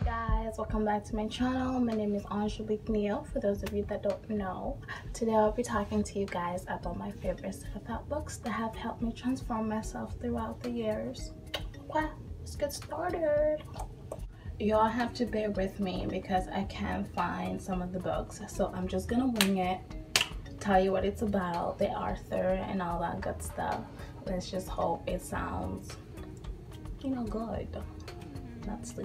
Guys, welcome back to my channel. My name is Angelique Neal. For those of you that don't know, today I'll be talking to you guys about my favorite self-help books that have helped me transform myself throughout the years. Okay, let's get started. Y'all have to bear with me because I can't find some of the books, so I'm just gonna wing it, tell you what it's about, the author and all that good stuff. Let's just hope it sounds, good.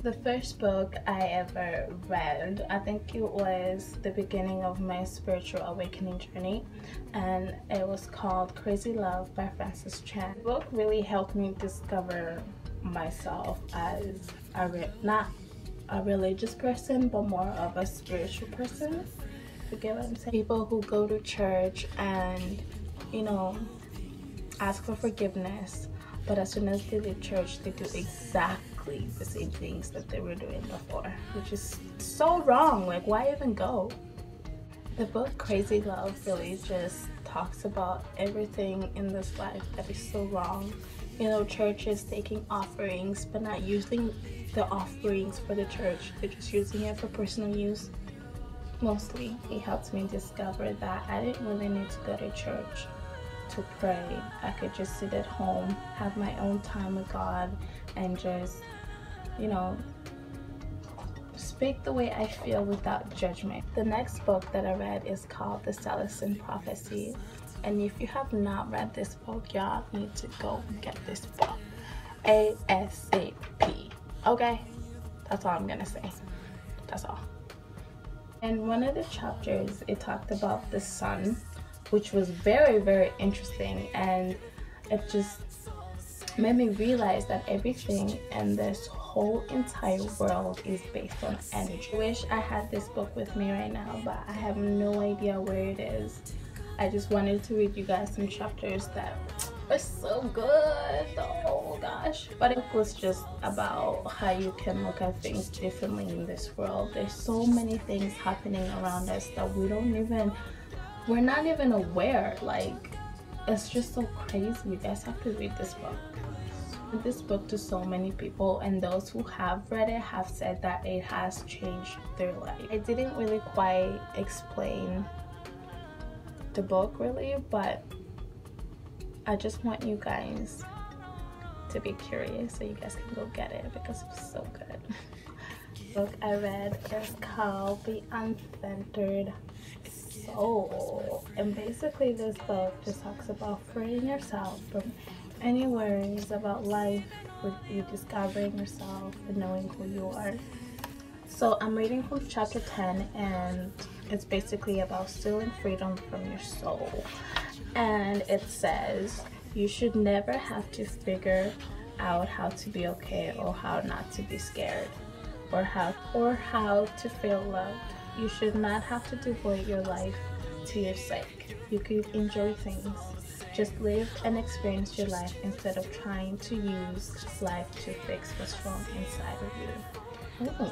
The first book I ever read, I think it was the beginning of my spiritual awakening journey, and it was called Crazy Love by Francis Chan. The book really helped me discover myself as not a religious person, but more of a spiritual person. You get what I'm saying? People who go to church and, ask for forgiveness, but as soon as they leave church, they do exactly the same things that they were doing before, which is so wrong. Like, why even go? The book Crazy Love really just talks about everything in this life that is so wrong. Churches taking offerings but not using the offerings for the church, they're just using it for personal use. Mostly, it helped me discover that I didn't really need to go to church to pray. I could just sit at home, have my own time with God, and just, speak the way I feel without judgment. The next book that I read is called The Celestine Prophecy, and if you have not read this book, y'all need to go get this book ASAP. Okay, that's all I'm gonna say. That's all. In one of the chapters, it talked about the sun, which was very, very interesting, and it just made me realize that everything in this whole entire world is based on energy. I wish I had this book with me right now, but I have no idea where it is. I just wanted to read you guys some chapters that were so good. Oh gosh. But it was just about how you can look at things differently in this world. There's so many things happening around us that we're not even aware. Like, it's just so crazy. You guys have to read this book. This book to so many people, and those who have read it have said that it has changed their life. I didn't really quite explain the book really, but I just want you guys to be curious so you guys can go get it because it's so good. The book I read is called The Uncentered Soul, and basically this book just talks about freeing yourself from any worries about life, with you discovering yourself and knowing who you are. So I'm reading from chapter 10, and it's basically about stealing freedom from your soul. And it says you should never have to figure out how to be okay, or how not to be scared, or how to feel loved. You should not have to devote your life to your sake. You could enjoy things. Just live and experience your life instead of trying to use life to fix what's wrong inside of you. Ooh.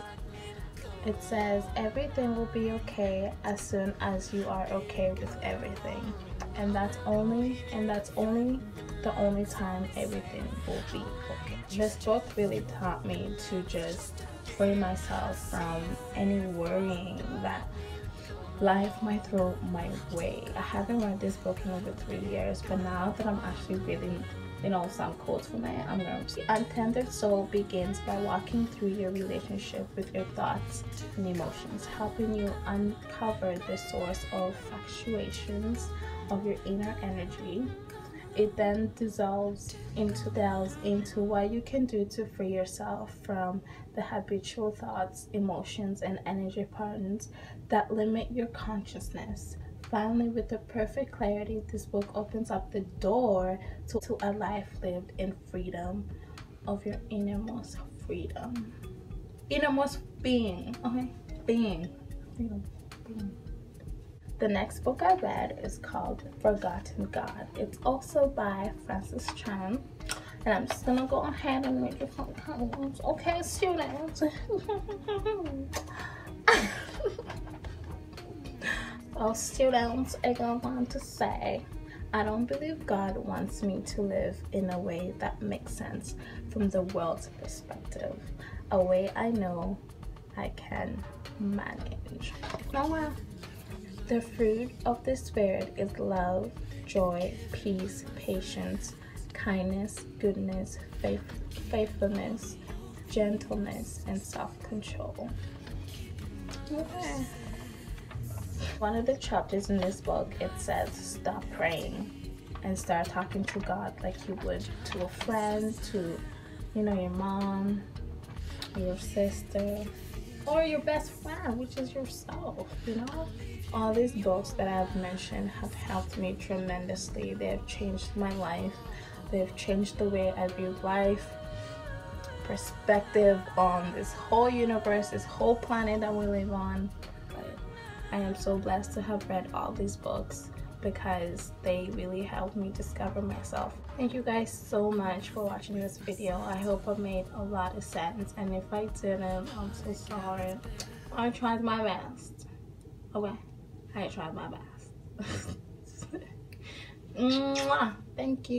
It says everything will be okay as soon as you are okay with everything. And that's only the only time everything will be okay. This book really taught me to just free myself from any worrying that life might throw my way. I haven't read this book in over 3 years, but now that I'm actually reading, some quotes from it, I'm going to. The Untethered Soul begins by walking through your relationship with your thoughts and emotions, helping you uncover the source of fluctuations of your inner energy. It then delves into what you can do to free yourself from the habitual thoughts, emotions, and energy patterns that limit your consciousness. Finally, with the perfect clarity, this book opens up the door to a life lived in freedom of your innermost freedom. Innermost being, okay? Being. The next book I read is called Forgotten God. It's also by Francis Chan. And I'm just gonna go ahead and read you some comments. Okay, students. So students, I want to say, I don't believe God wants me to live in a way that makes sense from the world's perspective. A way I know I can manage. Now, the fruit of the Spirit is love, joy, peace, patience, kindness, goodness, faithfulness, gentleness, and self-control. Okay. One of the chapters in this book, it says stop praying and start talking to God like you would to a friend, to, you know, your mom, your sister, or your best friend, which is yourself, you know. All these books that I've mentioned have helped me tremendously. They have changed my life. They've changed the way I view life, perspective on this whole universe, this whole planet that we live on. But I am so blessed to have read all these books because they really helped me discover myself. Thank you guys so much for watching this video. I hope I made a lot of sense, and if I didn't, I'm so sorry. I tried my best. Okay, I tried my best. Mwah! Thank you.